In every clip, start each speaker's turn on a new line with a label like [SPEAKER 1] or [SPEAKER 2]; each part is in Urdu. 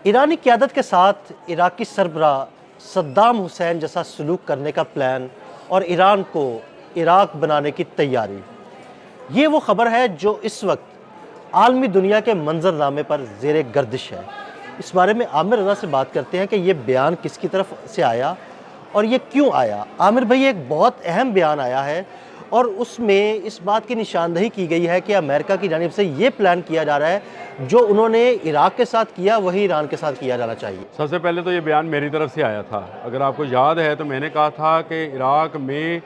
[SPEAKER 1] ایرانی قیادت کے ساتھ عراقی سربراہ صدام حسین جیسا سلوک کرنے کا پلان اور ایران کو عراق بنانے کی تیاری، یہ وہ خبر ہے جو اس وقت عالمی دنیا کے منظرنامے پر زیر گردش ہے۔ اس بارے میں عامر رضا سے بات کرتے ہیں کہ یہ بیان کس کی طرف سے آیا اور یہ کیوں آیا۔ عامر بھائی، ایک بہت اہم بیان آیا ہے اور اس میں اس بات کی نشاندہی کی گئی ہے کہ امریکہ کی جانب سے یہ پلان کیا جا رہا ہے جو انہوں نے عراق کے ساتھ کیا وہی ایران کے ساتھ کیا جانا چاہیے۔
[SPEAKER 2] سب سے پہلے تو یہ بیان میری طرف سے آیا تھا۔ اگر آپ کو یاد ہے تو میں نے کہا تھا کہ عراق میں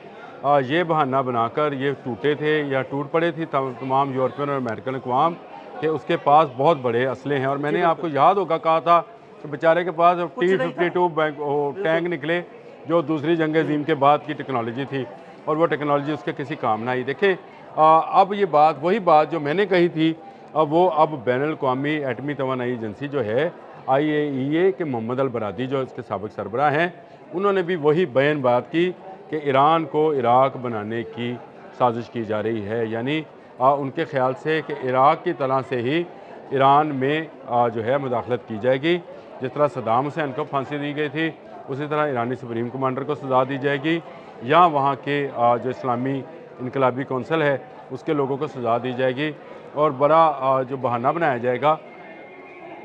[SPEAKER 2] یہ بہانہ بنا کر یہ ٹوٹے تھے یا ٹوٹ پڑے تھی تمام یورپین اور امریکن اقوام کہ اس کے پاس بہت بڑے اسلحے ہیں، اور میں نے آپ کو یاد ہوگا کہا تھا کہ بیچارے کے پاس T-52 ٹینک نکلے جو دوسری جنگ عظیم کے بعد کی ٹیکنالوجی تھی، اور وہ ٹیکنالوجی اس کے کسی کام نہ آئی۔ دیکھیں اب یہ بات وہی بات جو میں نے کہی تھی، وہ اب بین الاقوامی ایٹمی توانائی ایجنسی جو ہے IAEA کے محمد البرادعی جو اس کے سابق سربراہ ہیں، انہوں نے بھی وہی بیان بات کی کہ ایران کو عراق بنانے کی سازش کی جا رہی ہے، یعنی ان کے خیال سے کہ عراق کی طرح سے ہی ایران میں جو ہے مداخلت کی جائے گی۔ جس طرح صدام حسین کو پھانسی دی گئی تھی، اسی طرح ایرانی سپریم کمانڈر کو سزا دی جائے گی، یا وہاں کے جو اسلامی انقلابی کونسل ہے اس کے لوگوں کو سزا دی جائے گی، اور بڑا جو بہانہ بنایا جائے گا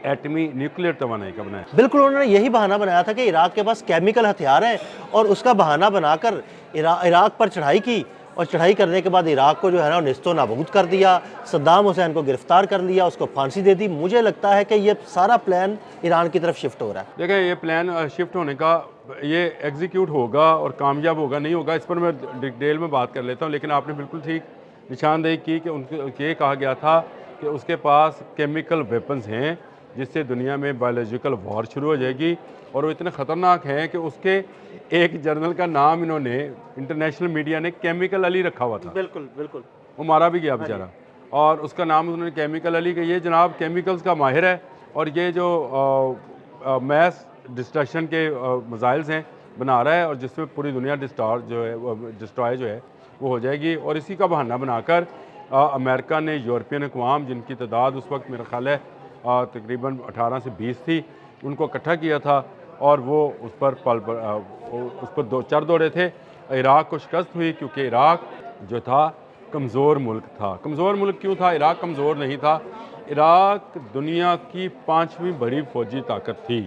[SPEAKER 2] ایٹمی نیوکلیئر توانائی کا بنایا۔
[SPEAKER 1] بالکل، انہوں نے یہی بہانہ بنایا تھا کہ عراق کے پاس کیمیکل ہتھیار ہیں، اور اس کا بہانہ بنا کر عراق پر چڑھائی کی، اور چڑھائی کرنے کے بعد عراق کو جو ہے نا نیست و نابود کر دیا، صدام حسین کو گرفتار کر لیا، اس کو پھانسی دے دی۔ مجھے لگتا ہے کہ یہ سارا پلان ایران کی طرف شفٹ ہو رہا ہے۔
[SPEAKER 2] دیکھیں، یہ پلان شفٹ ہونے کا یہ ایگزیکیوٹ ہوگا اور کامیاب ہوگا نہیں ہوگا، اس پر میں ڈیٹیل میں بات کر لیتا ہوں، لیکن آپ نے بالکل ٹھیک نشاندہی کی کہ یہ کہا گیا تھا کہ اس کے پاس کیمیکل ویپنز ہیں جس سے دنیا میں بایولوجیکل وار شروع ہو جائے گی، اور وہ اتنے خطرناک ہیں کہ اس کے ایک جرنل کا نام انہوں نے انٹرنیشنل میڈیا نے کیمیکل علی رکھا ہوا تھا۔
[SPEAKER 1] بالکل بالکل،
[SPEAKER 2] وہ مارا بھی گیا بیچارہ، اور اس کا نام انہوں نے کیمیکل علی، کہ یہ جناب کیمیکلز کا ماہر ہے، اور یہ جو میس ڈسٹرکشن کے میزائلز ہیں بنا رہا ہے، اور جس میں پوری دنیا ڈسٹرائے جو ہے وہ ہو جائے گی۔ اور اسی کا بہانہ بنا کر امریکہ نے یورپین اقوام، جن کی تعداد اس وقت میرا خیال ہے تقریباً 18 سے 20 تھی، ان کو اکٹھا کیا تھا، اور وہ اس پر چڑھ دوڑے تھے۔ عراق کو شکست ہوئی کیونکہ عراق جو تھا کمزور ملک تھا۔ کمزور ملک کیوں تھا؟ عراق کمزور نہیں تھا، عراق دنیا کی 5ویں بڑی فوجی طاقت تھی۔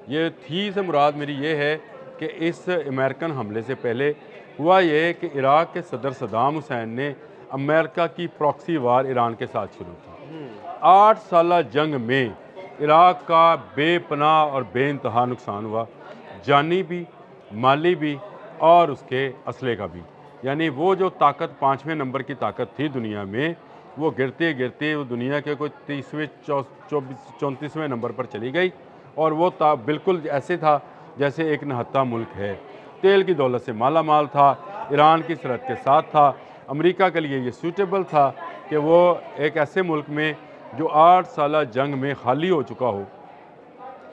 [SPEAKER 2] یہ تھی سے مراد میری یہ ہے کہ اس امریکن حملے سے پہلے ہوا یہ کہ عراق کے صدر صدام حسین نے امریکہ کی پراکسی وار ایران کے ساتھ شروع کی۔ 8 سالہ جنگ میں عراق کا بے پناہ اور بے انتہا نقصان ہوا، جانی بھی، مالی بھی، اور اس کے اسلحے کا بھی۔ یعنی وہ جو طاقت 5ویں نمبر کی طاقت تھی دنیا میں، وہ گرتے گرتے وہ دنیا کے کوئی 30ویں 34ویں نمبر پر چلی گئی، اور وہ بالکل ایسے تھا جیسے ایک نہتا ملک ہے، تیل کی دولت سے مالا مال تھا، ایران کی سرحد کے ساتھ تھا۔ امریکہ کے لیے یہ سوٹیبل تھا کہ وہ ایک ایسے ملک میں جو 8 سالہ جنگ میں خالی ہو چکا ہو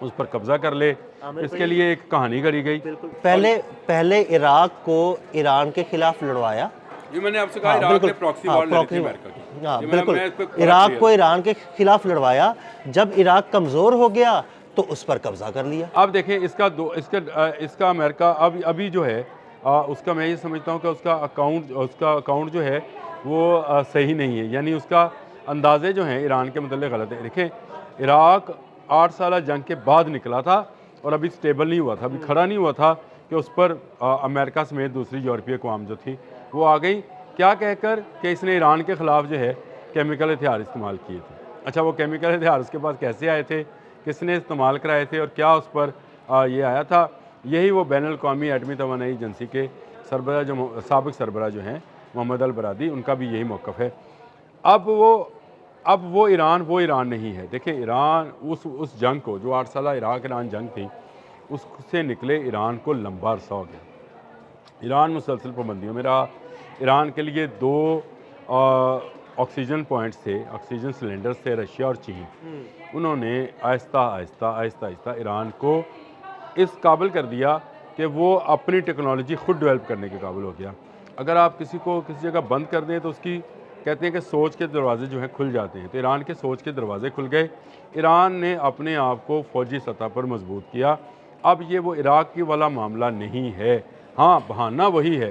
[SPEAKER 2] اس پر قبضہ کر لے۔ اس کے لیے ایک کہانی گھڑی گئی۔
[SPEAKER 1] پہلے عراق کو ایران کے خلاف لڑوایا۔
[SPEAKER 2] یہ میں نے آپ سے کہا عراق نے پراکسی وار لڑی تھی امریکہ کی۔
[SPEAKER 1] ہاں بالکل، عراق کو ایران کے خلاف لڑوایا، جب عراق کمزور ہو گیا تو اس پر قبضہ کر لیا۔
[SPEAKER 2] اب دیکھیں اس کا امریکہ ابھی جو ہے اس کا میں یہ سمجھتا ہوں کہ اس کا اکاؤنٹ جو ہے وہ صحیح نہیں ہے، یعنی اس کا اندازے جو ہیں ایران کے متعلق غلط ہیں۔ دیکھیں، عراق 8 سالہ جنگ کے بعد نکلا تھا، اور ابھی سٹیبل نہیں ہوا تھا، ابھی کھڑا نہیں ہوا تھا کہ اس پر امریکہ سمیت دوسری یورپی اقوام جو تھی وہ آ گئی، کیا کہہ کر کہ اس نے ایران کے خلاف جو ہے کیمیکل ہتھیار استعمال کیے تھے۔ اچھا، وہ کیمیکل ہتھیار اس کے پاس کیسے آئے تھے، کس نے استعمال کرائے تھے، اور کیا اس پر یہ آیا تھا؟ یہی وہ بین الاقوامی ایٹمی توانائی ایجنسی کے سابق سربراہ جو ہیں محمد البرادعی، ان کا بھی یہی موقف ہے۔ اب وہ ایران نہیں ہے۔ دیکھیں، ایران اس جنگ کو، جو 8 سالہ عراق ایران جنگ تھی، اس سے نکلے ایران کو لمبا عرصہ ہو گیا۔ ایران مسلسل پابندیوں میں رہا۔ ایران کے لیے 2 آکسیجن پوائنٹس تھے، آکسیجن سلنڈرز تھے، رشیا اور چین۔ انہوں نے آہستہ آہستہ ایران کو اس قابل کر دیا کہ وہ اپنی ٹیکنالوجی خود ڈیولپ کرنے کے قابل ہو گیا۔ اگر آپ کسی کو کسی جگہ بند کر دیں تو اس کی کہتے ہیں کہ سوچ کے دروازے جو ہیں کھل جاتے ہیں، تو ایران کے سوچ کے دروازے کھل گئے. ایران نے اپنے آپ کو فوجی سطح پر مضبوط کیا. اب یہ وہ عراق کی والا معاملہ نہیں ہے. ہاں بہانہ وہی ہے،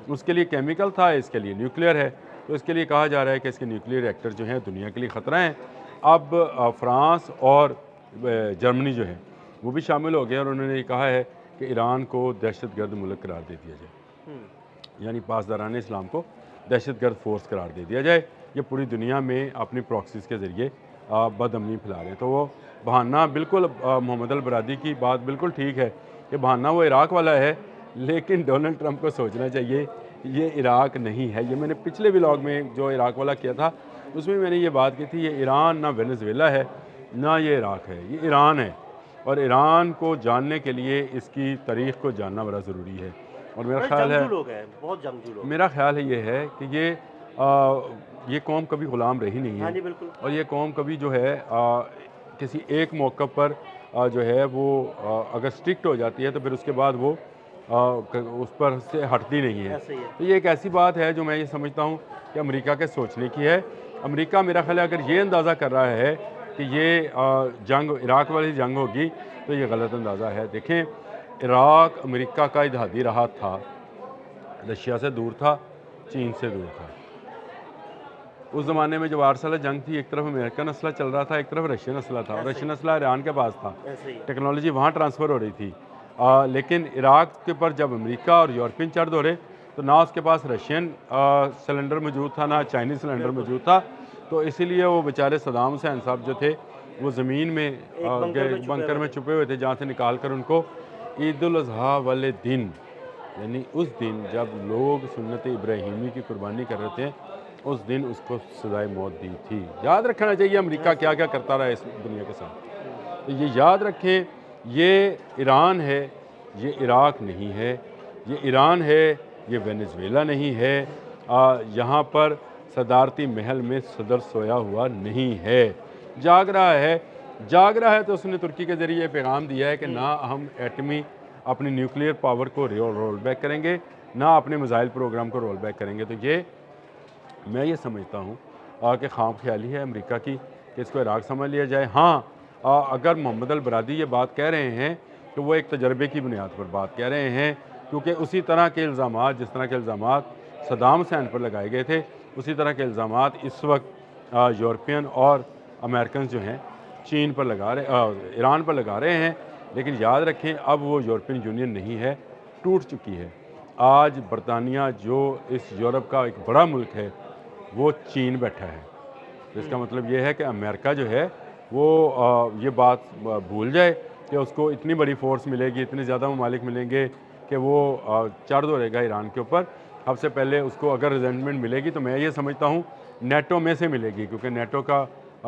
[SPEAKER 2] اس کے لیے کیمیکل تھا، اس کے لیے نیوکلیئر ہے، تو اس کے لیے کہا جا رہا ہے کہ اس کے نیوکلیئر ریئیکٹر جو ہیں دنیا کے لیے خطرہ ہیں. اب فرانس اور جرمنی جو ہے وہ بھی شامل ہو گئے اور انہوں نے یہ کہا ہے کہ ایران کو دہشت گرد ملک قرار دے دیا جائے، یعنی پاسداران اسلام کو دہشت گرد فورس قرار دے دیا جائے. یہ پوری دنیا میں اپنی پراکسیز کے ذریعے بد امنی پھیلا رہے ہیں. تو وہ بہانہ بالکل محمد البرادی کی بات بالکل ٹھیک ہے کہ بہانہ وہ عراق والا ہے، لیکن ڈونلڈ ٹرمپ کو سوچنا چاہیے یہ عراق نہیں ہے. یہ میں نے پچھلے ولاگ میں جو عراق والا کیا تھا اس میں نے یہ بات کی تھی، یہ ایران نہ وینزویلا ہے نہ یہ عراق ہے، یہ ایران ہے. اور ایران کو جاننے کے لیے اس کی تاریخ کو جاننا بڑا ضروری ہے. اور میرا خیال ہے
[SPEAKER 1] بہت جنگجو لوگ،
[SPEAKER 2] میرا خیال ہے یہ ہے کہ یہ قوم کبھی غلام رہی نہیں ہے،
[SPEAKER 1] بالکل.
[SPEAKER 2] اور یہ قوم کبھی جو ہے کسی ایک موقع پر جو ہے وہ اگر اسٹرکٹ ہو جاتی ہے تو پھر اس کے بعد وہ اس پر سے ہٹتی نہیں ہے. تو یہ ایک ایسی بات ہے جو میں یہ سمجھتا ہوں کہ امریکہ کے سوچنے کی ہے. امریکہ میرا خیال ہے اگر یہ اندازہ کر رہا ہے کہ یہ جنگ عراق والی جنگ ہوگی تو یہ غلط اندازہ ہے. دیکھیں عراق امریکہ کا اتحادی رہا تھا، رشیا سے دور تھا، چین سے دور تھا. اس زمانے میں جو 8 سالہ جنگ تھی، ایک طرف امریکن اسلحہ چل رہا تھا، ایک طرف رشین اسلحہ تھا، اور رشین اسلحہ ایران کے پاس تھا، ٹیکنالوجی وہاں ٹرانسفر ہو رہی تھی. لیکن عراق کے پر جب امریکہ اور یورپین چڑھ دوڑے تو نہ اس کے پاس رشین سلنڈر موجود تھا نہ چائنیز سلنڈر موجود تھا. تو اسی لیے وہ بیچارے صدام حسین صاحب جو تھے وہ زمین میں بنکر میں چھپے ہوئے تھے، جہاں سے نکال کر ان کو عید الاضحیٰ والے دن، یعنی اس دن جب لوگ سنت ابراہیمی کی قربانی کر رہے تھے، اس دن اس کو سزائے موت دی تھی. یاد رکھنا چاہیے امریکہ کیا کیا کرتا رہا ہے اس دنیا کے ساتھ. تو یہ یاد رکھیں، یہ ایران ہے، یہ عراق نہیں ہے. یہ ایران ہے، یہ وینزویلا نہیں ہے. یہاں پر صدارتی محل میں صدر سویا ہوا نہیں ہے، جاگ رہا ہے. تو اس نے ترکی کے ذریعے پیغام دیا ہے کہ نہ ہم ایٹمی اپنی نیوکلیئر پاور کو رول بیک کریں گے، نہ اپنے میزائل پروگرام کو رول بیک کریں گے. تو میں یہ سمجھتا ہوں کہ خام خیالی ہے امریکہ کی کہ اس کو عراق سمجھ لیا جائے. ہاں اگر محمد البرادی یہ بات کہہ رہے ہیں تو وہ ایک تجربے کی بنیاد پر بات کہہ رہے ہیں، کیونکہ اسی طرح کے الزامات، جس طرح کے الزامات صدام حسین پر لگائے گئے تھے، اسی طرح کے الزامات اس وقت یورپین اور امریکنز جو ہیں چین پر ایران پر لگا رہے ہیں. لیکن یاد رکھیں اب وہ یورپین یونین نہیں ہے، ٹوٹ چکی ہے. آج برطانیہ جو اس یورپ کا ایک بڑا ملک ہے وہ چین بیٹھا ہے. اس کا مطلب یہ ہے کہ امریکہ جو ہے وہ یہ بات بھول جائے کہ اس کو اتنی بڑی فورس ملے گی، اتنے زیادہ ممالک ملیں گے کہ وہ چڑھ دوڑے گا ایران کے اوپر. سب سے پہلے اس کو اگر ریزنٹمنٹ ملے گی تو میں یہ سمجھتا ہوں نیٹو میں سے ملے گی، کیونکہ نیٹو کا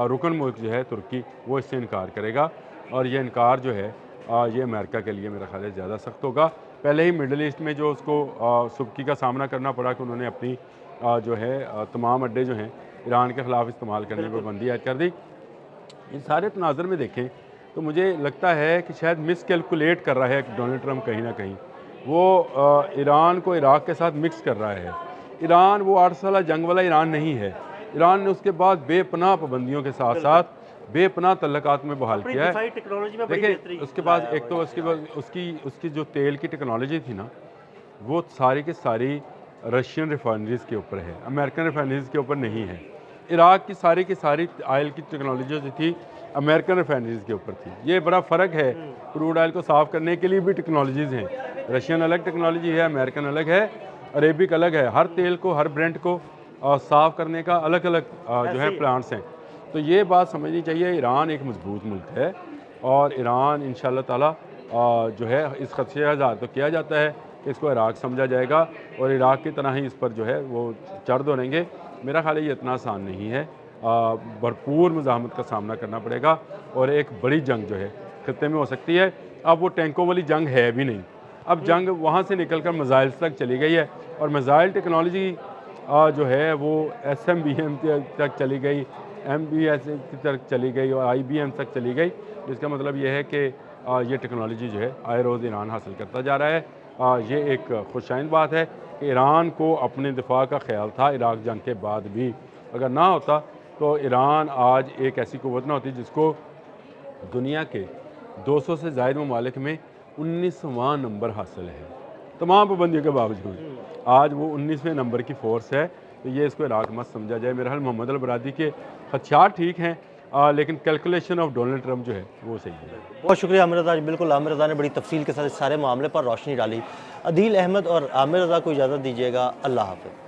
[SPEAKER 2] رکن ملک جو ہے ترکی وہ اس سے انکار کرے گا، اور یہ انکار جو ہے یہ امریکہ کے لیے میرا خیال ہے زیادہ سخت ہوگا. پہلے ہی مڈل ایسٹ میں جو اس کو سبکی کا سامنا کرنا پڑا کہ انہوں نے اپنی جو ہے تمام اڈے جو ہیں ایران کے خلاف استعمال کرنے پر بندی عائد کر دی. ان سارے تناظر میں دیکھیں تو مجھے لگتا ہے کہ شاید مس کیلکولیٹ کر رہا ہے ڈونلڈ ٹرمپ کہیں نہ کہیں. وہ ایران کو عراق کے ساتھ مکس کر رہا ہے. ایران وہ 8 سالہ جنگ والا ایران نہیں ہے. ایران نے اس کے بعد بے پناہ پابندیوں کے ساتھ ساتھ بے پناہ تعلقات میں بحال کیا ہے. دیکھیں اس کے بعد ایک تو اس کی جو تیل کی ٹیکنالوجی تھی نا، وہ ساری کی ساری رشین ریفائنریز کے اوپر ہے، امریکن ریفائنریز کے اوپر نہیں ہے. عراق کی ساری آئل کی ٹیکنالوجی جو تھی امریکن ریفائنریز کے اوپر تھی. یہ بڑا فرق ہے. کروڈ آئل کو صاف کرنے کے لیے بھی ٹیکنالوجیز ہیں، رشین الگ ٹیکنالوجی ہے، امریکن الگ ہے، عربک الگ ہے. ہر تیل کو، ہر برینڈ کو صاف کرنے کا الگ الگ جو ہے پلانٹس ہیں. تو یہ بات سمجھنی چاہیے، ایران ایک مضبوط ملک ہے، اور ایران انشاءاللہ تعالی جو ہے اس خدشے کا اظہار تو کیا جاتا ہے کہ اس کو عراق سمجھا جائے گا، اور عراق کی طرح ہی اس پر جو ہے وہ چڑھ دوڑیں گے. میرا خیال ہے یہ اتنا آسان نہیں ہے. بھرپور مزاحمت کا سامنا کرنا پڑے گا، اور ایک بڑی جنگ جو ہے خطے میں ہو سکتی ہے. اب وہ ٹینکوں والی جنگ ہے بھی نہیں، اب جنگ وہاں سے نکل کر میزائلز تک چلی گئی ہے، اور میزائل ٹیکنالوجی جو ہے وہ SBM تک چلی گئی، MBS تک چلی گئی، اور IBM تک چلی گئی. جس کا مطلب یہ ہے کہ یہ ٹیکنالوجی جو ہے آئے روز ایران حاصل کرتا جا رہا ہے. یہ ایک خوشائند بات ہے کہ ایران کو اپنے دفاع کا خیال تھا عراق جنگ کے بعد بھی، اگر نہ ہوتا تو ایران آج ایک ایسی قوت نہ ہوتی جس کو دنیا کے 200 سے زائد ممالک میں 19واں نمبر حاصل ہے تمام پابندیوں کے باوجود. آج وہ 19ویں نمبر کی فورس ہے. تو یہ اس کو عراق مت سمجھا جائے. میرا حال محمد البرادعی کے خدشات ٹھیک ہیں لیکن کیلکولیشن آف ڈونلڈ ٹرمپ جو ہے وہ صحیح ہے.
[SPEAKER 1] بہت شکریہ عامر رضا. بالکل عامر رضا نے بڑی تفصیل کے ساتھ اس سارے معاملے پر روشنی ڈالی. عدیل احمد اور عامر رضا کو اجازت دیجیے گا. اللہ حافظ.